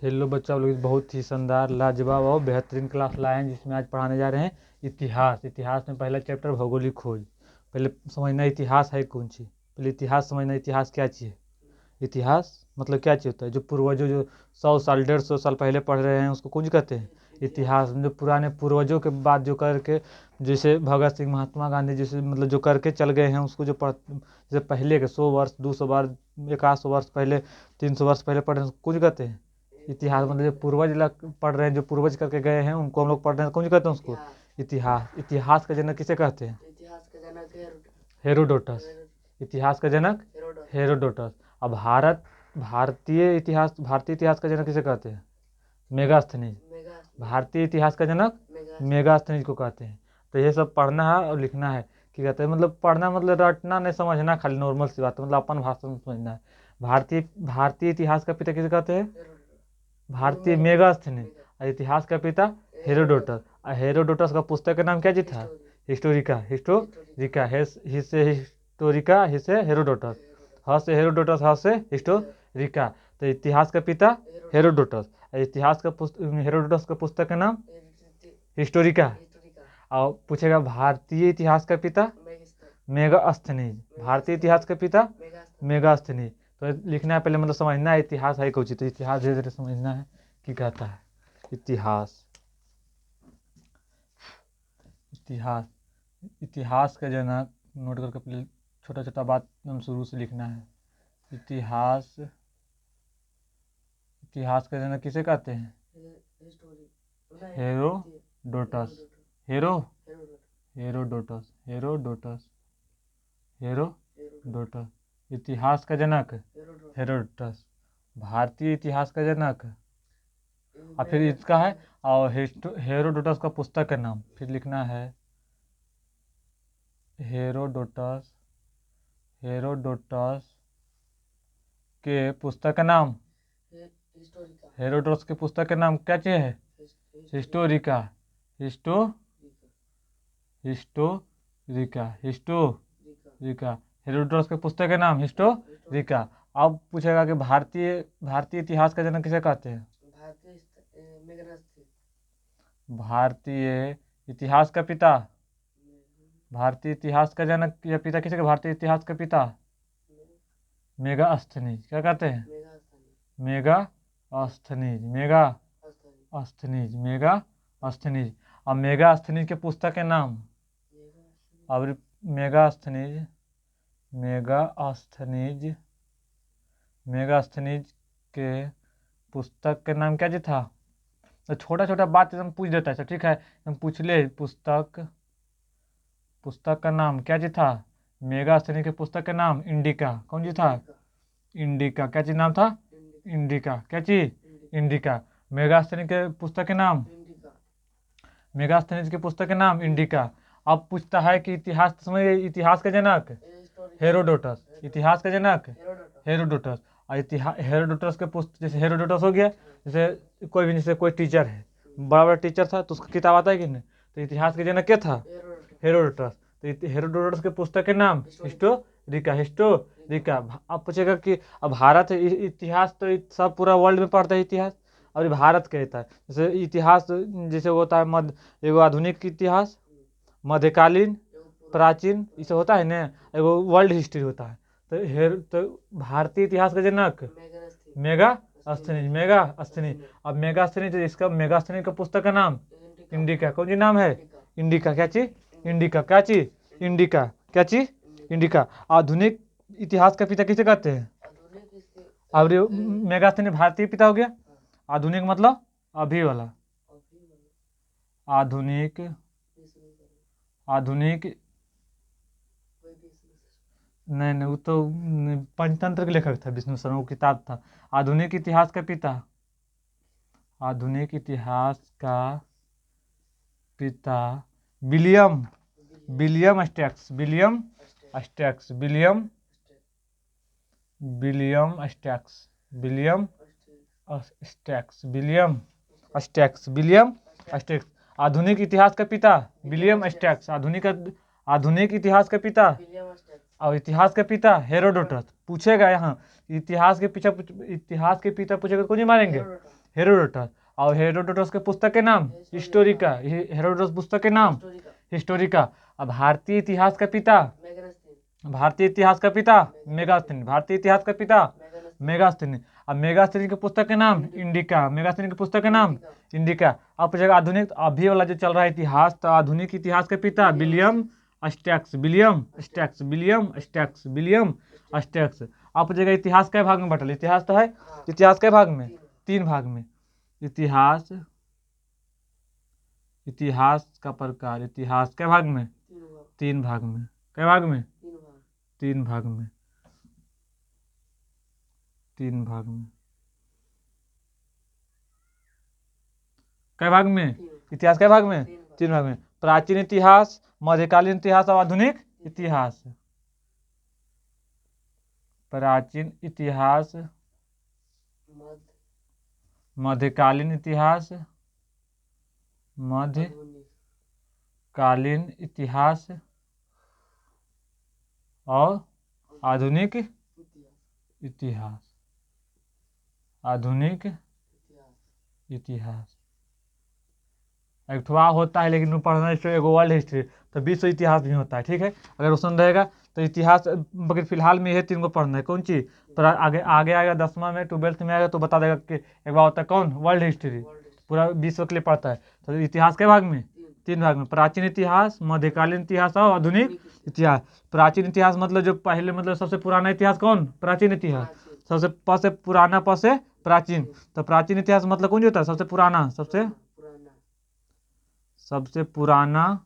Hello बच्चा लोग, बहुत ही शानदार लाजवाब और बेहतरीन क्लास लाए हैं जिसमें आज पढ़ाने जा रहे हैं इतिहास। इतिहास में पहला चैप्टर भौगोलिक खोज। पहले समझना इतिहास है कौन चीज़। पहले इतिहास समझना, इतिहास क्या चीज़ है। इतिहास मतलब क्या चीज़ होता है। जो पूर्वजों जो 100 साल 150 साल पहले पढ़ रहे हैं उसको कौन चीज़ कहते हैं, इतिहास। जो पुराने पूर्वजों के बाद जो करके, जैसे भगत सिंह, महात्मा गांधी, जैसे मतलब जो करके चल गए हैं उसको जो पढ़, जैसे पहले के 100 वर्ष 200 बार 100 वर्ष पहले 300 वर्ष पहले पढ़े हैं उसको कुछ कहते हैं इतिहास। मतलब जो पूर्वज लोग पढ़ रहे हैं, जो पूर्वज करके गए हैं उनको हम लोग पढ़ रहे हैं, कौन कहते हैं उसको इतिहास। इतिहास का जनक किसे कहते हैं, हेरोडोटस। इतिहास का जनक हेरोडोटस। अब भारतीय इतिहास का जनक किसे कहते हैं, मेगास्थनीज। भारतीय इतिहास का जनक मेगास्थनीज को कहते हैं। तो ये सब पढ़ना है और लिखना है। क्या कहते हैं, मतलब पढ़ना मतलब रटना नहीं, समझना खाली नॉर्मल सी बात है, मतलब अपन भाषा में समझना है। भारतीय इतिहास का पिता किसे कहते हैं, भारतीय मेगास्थनीज। और इतिहास का पिता हेरोडोटस। और हेरोडोटस का पुस्तक का नाम क्या जी था, हिस्टोरिका। हिस्से हेरोडोटस। ह से हेरोडोटस, ह से हिस्टोरिका। तो इतिहास का पिता हेरोडोटस। इतिहास का हेरोडोटस का पुस्तक का नाम हिस्टोरिका। और पूछेगा भारतीय इतिहास का पिता मेगास्थनीज। भारतीय इतिहास का पिता मेगास्थनीज। तो लिखना है पहले, मतलब समझना है इतिहास है कुछ। तो इतिहास धीरे धीरे समझना है कि कहता है इतिहास। इतिहास का जनक नोट करके पहले छोटा छोटा बात हम शुरू से लिखना है। इतिहास का जनक किसे कहते हैं, हेरोडोटस। हेरोडोटस। इतिहास का जनक हेरोडोटस। भारतीय इतिहास का जनक। और फिर इसका है, और हेरोडोटस का पुस्तक का नाम फिर लिखना है। हेरोडोटस के पुस्तक का नाम, हेरोडोटस के पुस्तक का नाम क्या चीज है, हिस्टोरिका। हेरोडोटस के पुस्तक का नाम हिस्टोरिका। अब पूछेगा कि भारतीय इतिहास का जनक किसे कहते हैं, भारतीय इतिहास का पिता। भारतीय इतिहास का जनक या पिता किसे, भारतीय इतिहास का पिता मेगास्थनीज। क्या कहते हैं, मेगास्थनीज। अब मेगास्थनीज के पुस्तक के नाम, अब मेगास्थनीज के पुस्तक के नाम क्या जी था। तो छोटा छोटा बात एकदम पूछ देता है, ठीक है हम पूछ ले। पुस्तक का नाम क्या जी था, मेगास्थनीज के पुस्तक का नाम इंडिका। कौन जी था, इंडिका। क्या चीज नाम था, इंडिका। क्या चीज, इंडिका। मेगास्थनीज के पुस्तक के नाम, मेगास्थनीज के पुस्तक के नाम इंडिका। अब पूछता है कि इतिहास समझ, इतिहास का जनक हेरोडोटस। इतिहास का जनक हेरोडोटस। और हेरोडोटस के पुस्तक, जैसे हेरोडोटस हो गया, जैसे कोई भी, जैसे कोई टीचर है, बड़ा बड़ा टीचर था तो उसका किताब आता है कि नहीं। तो इतिहास के जनक क्या था, हेरोडोटस। तो हेरोडोटस के पुस्तक के नाम हिस्टोरिका। अब पूछेगा कि अब भारत इतिहास तो सब पूरा वर्ल्ड में पढ़ता है इतिहास, और ये भारत कहता है। जैसे इतिहास जैसे होता है एगो आधुनिक इतिहास, मध्यकालीन, प्राचीन, इसे होता है ना। एगो वर्ल्ड हिस्ट्री होता है। तो भारतीय इतिहास का जनक मेगास्थनीज। अब मेगास्थनीज, इसका मेगास्थनीज का पुस्तक का नाम इंडिका। कौन सी नाम है, इंडिका। क्या चीज, इंडिका। क्या चीज, इंडिका। क्या चीज, इंडिका। आधुनिक इतिहास का पिता किसे कहते हैं, अब मेगास्थनीज भारतीय पिता हो गया। आधुनिक मतलब अभी वाला, आधुनिक नहीं वो तो पंचतंत्र के लेखक था विष्णु शर्मा, वो किताब था। आधुनिक इतिहास का पिता, आधुनिक इतिहास का पिता विलियम स्टैक्स। आधुनिक इतिहास का पिता विलियम स्टैक्स। आधुनिक इतिहास का पिता, और इतिहास का पिता हेरोडोटस। पूछेगा यहाँ इतिहास के पिता पूछेगा तो कौन मारेंगे, हेरोडोटस। और हेरोडोटस के पुस्तक के नाम हिस्टोरिका, हेरोडोटस पुस्तक के नाम हिस्टोरिका। अब भारतीय इतिहास का पिता, भारतीय इतिहास का पिता मेगास्थनीज, भारतीय इतिहास का पिता मेगास्थनीज। अब मेगास्थनीज के पुस्तक के नाम इंडिका, मेगास्थनीज के पुस्तक के नाम इंडिका। अब जगह आधुनिक अभी वाला जो चल रहा है इतिहास, तो आधुनिक इतिहास के पिता William stacks, William stacks, William stacks, William stacks. अब जगह इतिहास के भाग में बटल, इतिहास तो है, इतिहास के भाग में 3 भाग में। इतिहास, इतिहास का प्रकार, इतिहास के भाग में 3 भाग में, कै भाग में 3 भाग में, 3 भाग में, कै भाग में, इतिहास के भाग में 3 भाग में। प्राचीन इतिहास, मध्यकालीन इतिहास और आधुनिक इतिहास। प्राचीन इतिहास, मध्यकालीन इतिहास, मध्यकालीन इतिहास और आधुनिक इतिहास, आधुनिक इतिहास। एक ठो होता है लेकिन पढ़ना एगो वर्ल्ड हिस्ट्री, तो विश्व इतिहास भी होता है, ठीक है। अगर रोशन रहेगा तो इतिहास, मगर फिलहाल में ये 3 को पढ़ना है। कौन चीज़, पर आगे आगे आएगा 10वां में 12th में आएगा तो बता देगा कि एक बार होता है कौन, वर्ल्ड हिस्ट्री, पूरा विश्व के लिए पढ़ता है। तो इतिहास के भाग में 3 भाग में, प्राचीन इतिहास, मध्यकालीन इतिहास और आधुनिक इतिहास। प्राचीन इतिहास मतलब जो पहले, मतलब सबसे पुराना इतिहास कौन, प्राचीन इतिहास, सबसे प से पुराना, प से प्राचीन। तो प्राचीन इतिहास मतलब कौन होता है, सबसे पुराना, सबसे पुराना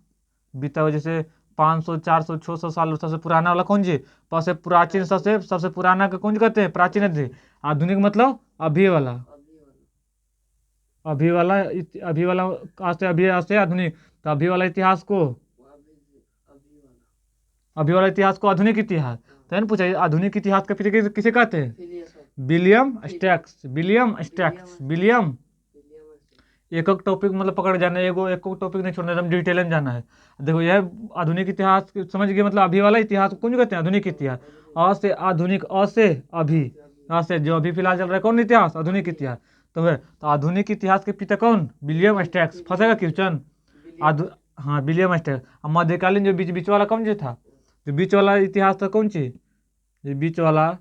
बीता हुआ, जैसे 500, 400, 600 साल सबसे पुराना वाला कौन जी, प से प्राचीन, सबसे पुराना का कौन कहते हैं, प्राचीन इतिहास। आधुनिक मतलब अभी वाला, अभी वाला, अभी वाला आज से, अभी आज से आधुनिक। तो अभी वाला इतिहास को, अभी वाला इतिहास को आधुनिक इतिहास। तो ना पूछा आधुनिक इतिहास का फिर किसे कहते हैं, William stacks, William stacks, William. एक एक टॉपिक मतलब पकड़ जाना है, एगो एक टॉपिक नहीं छोड़ना, एकदम डिटेल में जाना है। देखो यह आधुनिक इतिहास समझ गए, मतलब अभी वाला इतिहास कौन कहते हैं, आधुनिक इतिहास। अ से आधुनिक, अ से अभी, अ से जो अभी फिलहाल चल रहा है कौन इतिहास, आधुनिक इतिहास। तो है, तो आधुनिक इतिहास के पिता कौन, विलियम स्टैक्स। फंसेगा क्वेश्चन, हाँ विलियम स्टैक्स। और मध्यकालीन जो बीच बीच वाला कौन जो था, जो बीच वाला इतिहास था कौन चीज, ये बीच वाला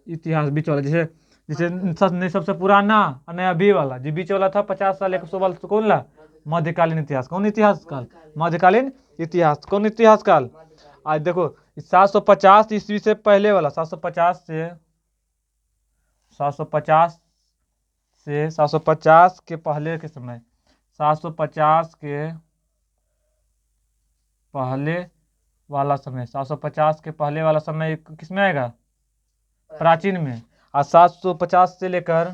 इतिहास, बीच वाला जैसे जैसे नहीं सबसे पुराना और नहीं अभी वाला, जो बीच वाला था 50 साल 100 साल, तो कौन ला, मध्यकालीन इतिहास। कौन इतिहास काल, मध्यकालीन इतिहास। कौन इतिहास काल, आज देखो 750 ईस्वी से पहले वाला, 750 से 750 के पहले के समय, 750 के पहले वाला समय, 750 के पहले वाला समय किस में आएगा, प्राचीन में। और 750 से लेकर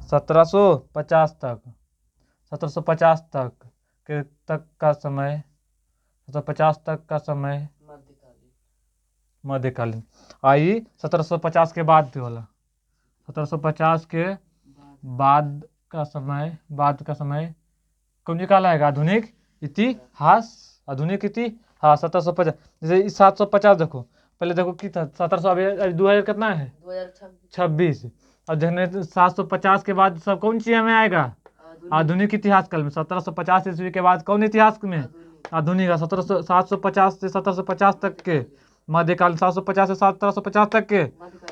1750 तक, 1750 तक का समय, 1750 तक का समय मध्यकालीन। आई 1750 के बाद भी वाला, 1750 के बाद का समय, बाद का समय कौन निकाला है, आधुनिक इतिहास, आधुनिक इतिहास। 1750 जैसे 750 देखो, पहले देखो कि 1700, अभी 2000 कितना है 2026। और जैसे 750 के बाद सब कौन सी में आएगा, आधुनिक इतिहास काल में। 1750 ईस्वी के बाद कौन इतिहास में, आधुनिक। 750 से 1750 तक के मध्यकालीन, 750 से 1750 तक के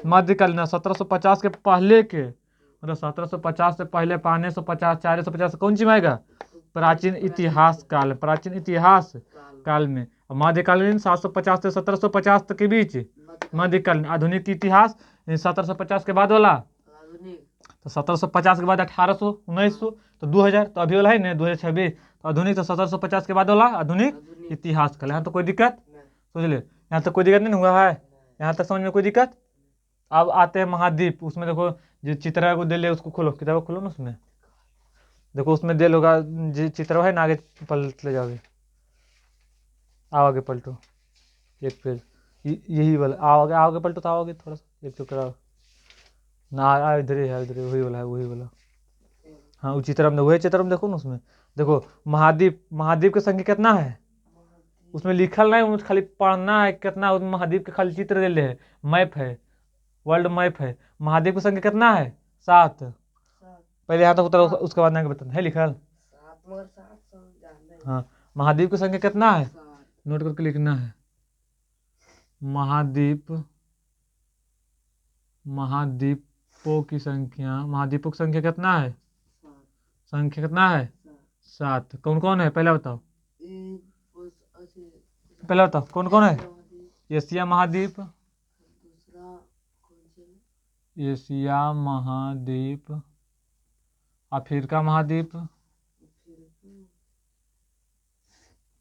मध्यकालीन। 1750 के पहले के, मतलब 1750 से पहले 550, 450 कौन सी में आएगा, प्राचीन इतिहास काल, प्राचीन इतिहास काल में। मध्यकालीन 750 से 1750 तक के बीच मध्यकालीन। आधुनिक इतिहास 1750 के बाद वाला, तो 1750 के बाद 1800, 1900, तो 2000, तो अभी वाला है ना 2026। तो आधुनिक, तो 1750 के बाद वाला आधुनिक इतिहास काल। यहाँ तो कोई दिक्कत, सोच ले, यहाँ तक कोई दिक्कत नहीं हुआ है, यहाँ तक समझ में कोई दिक्कत। अब आते हैं महाद्वीप, उसमें देखो जो चित्रा को दे ले, उसको खोलो, किताब खोलो ना, उसमें देखो उसमें दे लोगा जो चित्र है ना, आगे पलट ले जाओगे, आओ आगे पलटो एक पेज, यही वाला, आओ आगे पलटो, तो आओगे थोड़ा सा, एक टुकड़ा ना, इधर ही है, इधर वही वाला है, वही वाला। हाँ वो चित्र में, वही चित्र में देखो ना, उसमें देखो महाद्वीप, महाद्वीप की संख्या कितना है, उसमें लिखल नहीं, खाली पढ़ना है कितना, महाद्वीप के खाली चित्र दे ले है, मैप है। वर्ल्ड मैप है। महाद्वीप की संख्या कितना है? 7। पहले यहाँ तक उतरो, उसके बाद आगे बताना है लिखल। हाँ, महाद्वीप की संख्या कितना है? नोट करके लिखना है। महाद्वीपों की संख्या कितना है? संख्या कितना है? 7। कौन कौन है पहले बताओ, कौन कौन है? एशिया महाद्वीप, अफ्रीका महाद्वीप,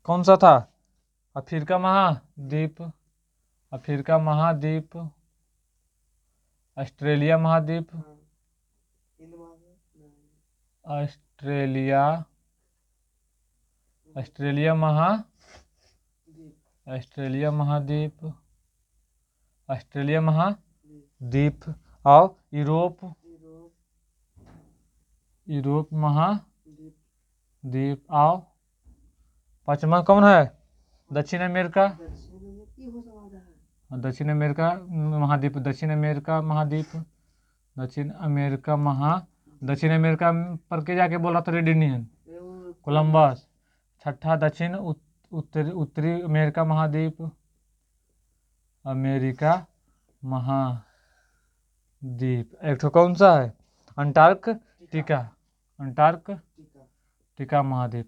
कौन सा था? अफ्रीका महाद्वीप, ऑस्ट्रेलिया महाद्वीप, ऑस्ट्रेलिया महाद्वीप, और यूरोप महाद्वीप, और पांचवा कौन है? दक्षिण अमेरिका महाद्वीप, दक्षिण अमेरिका पर के जाके बोला था रेड इंडियन कोलंबस। छठा दक्षिण उत्तरी अमेरिका महाद्वीप, एक तो कौन सा है? अंटार्कटिका महाद्वीप,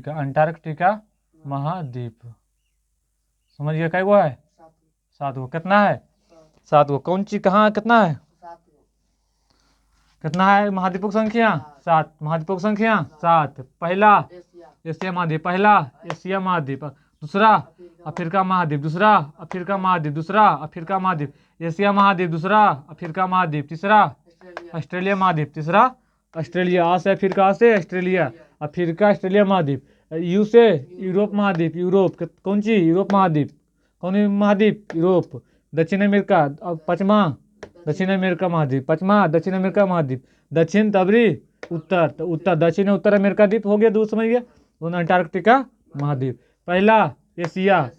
अंटार्कटिका महाद्वीप। समझ गया? कई गो है? 7 गो। कितना है? 7 गो। कौन चीज कहाँ कितना है? कितना है महाद्वीपों की संख्या? 7। महाद्वीपों की संख्या 7। पहला एशिया महाद्वीप, दूसरा अफ्रीका महाद्वीप, एशिया महाद्वीप, दूसरा अफ्रीका महाद्वीप, तीसरा ऑस्ट्रेलिया महाद्वीप, आ से अफ्रीका, से ऑस्ट्रेलिया, ऑस्ट्रेलिया महाद्वीप, यू से यूरोप महाद्वीप, कौन सी? यूरोप महाद्वीप, यूरोप, दक्षिण अमेरिका, और पांचवा दक्षिण अमेरिका महाद्वीप, दक्षिण तबरी उत्तर, तो उत्तर दक्षिण उत्तर अमेरिका द्वीप हो गया। दूर समझ गया? अंटार्कटिका महाद्वीप। पहला एशिया,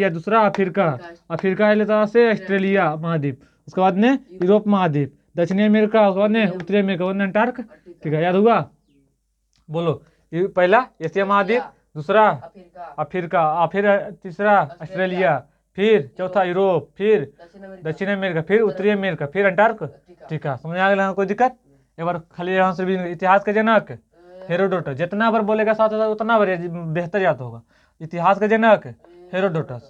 दूसरा अफ्रीका लेता से ऑस्ट्रेलिया महाद्वीप, उसके बाद में यूरोप महाद्वीप, दक्षिणी अमेरिका, उसके बाद में उत्तरी अमेरिका, अंटार्कटिका। याद हुआ? बोलो। पहला एशिया महाद्वीप, दूसरा अफ्रीका, फिर तीसरा ऑस्ट्रेलिया, फिर चौथा यूरोप, फिर दक्षिण अमेरिका, फिर उत्तरी अमेरिका, फिर अंटार्कटिका। समझ आ गया? कोई दिक्कत? एक बार खाली यहाँ से भी इतिहास के जनक हेरोडोटस, जितना बार बोलेगा साथ साथ उतना बार बेहतर याद होगा। इतिहास के जनक हेरोडोटस,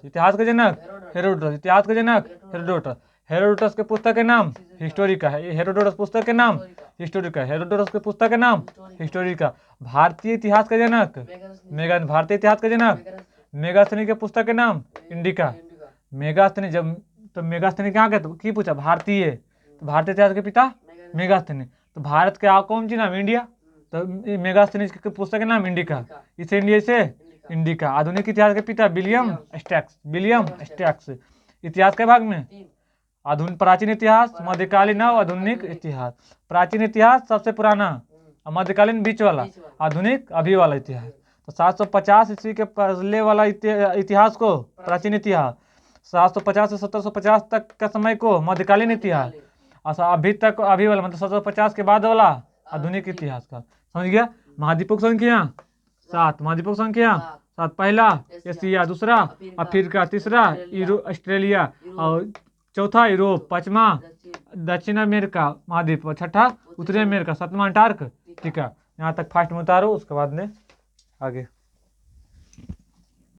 हेरोडोटस के पुस्तक के नाम हिस्टोरिका है। हेरोडोटस पुस्तक के नाम हिस्टोरिका, भारतीय इतिहास के जनक मेगास्थनी के पुस्तक के नाम इंडिका। मेगास्थनी, जब तो मेगास्थनी कहाँ के? की पूछा? भारतीय, तो भारतीय इतिहास के पिता मेगास्थनी। तो भारत के कौन सी नाम? इंडिया, तो मेगास्थनी के पुस्तक के नाम इंडिका, इसे इंडिया से इंडिका। आधुनिक इतिहास के पिता विलियम स्टैक्स। इतिहास के भाग में आधुनिक, प्राचीन इतिहास, मध्यकालीन और आधुनिक इतिहास। प्राचीन इतिहास सबसे पुराना, मध्यकालीन बीच वाला, आधुनिक अभी वाला इतिहास। तो 750 ईस्वी के पहले वाला इतिहास को प्राचीन इतिहास, 750 से 1750 तक का समय को मध्यकालीन इतिहास, और अभी वाला मतलब 750 के बाद वाला आधुनिक इतिहास का। समझ गया? महाद्वीपों की संख्या 7। पहला एशिया, दूसरा अफ्रीका, तीसरा ऑस्ट्रेलिया, और चौथा यूरोप, पांचवा दक्षिण अमेरिका महाद्वीप, छठा उत्तरी अमेरिका, सातवां अंटार्कटिका। यहाँ तक फास्ट में उतारो, उसके बाद में आगे।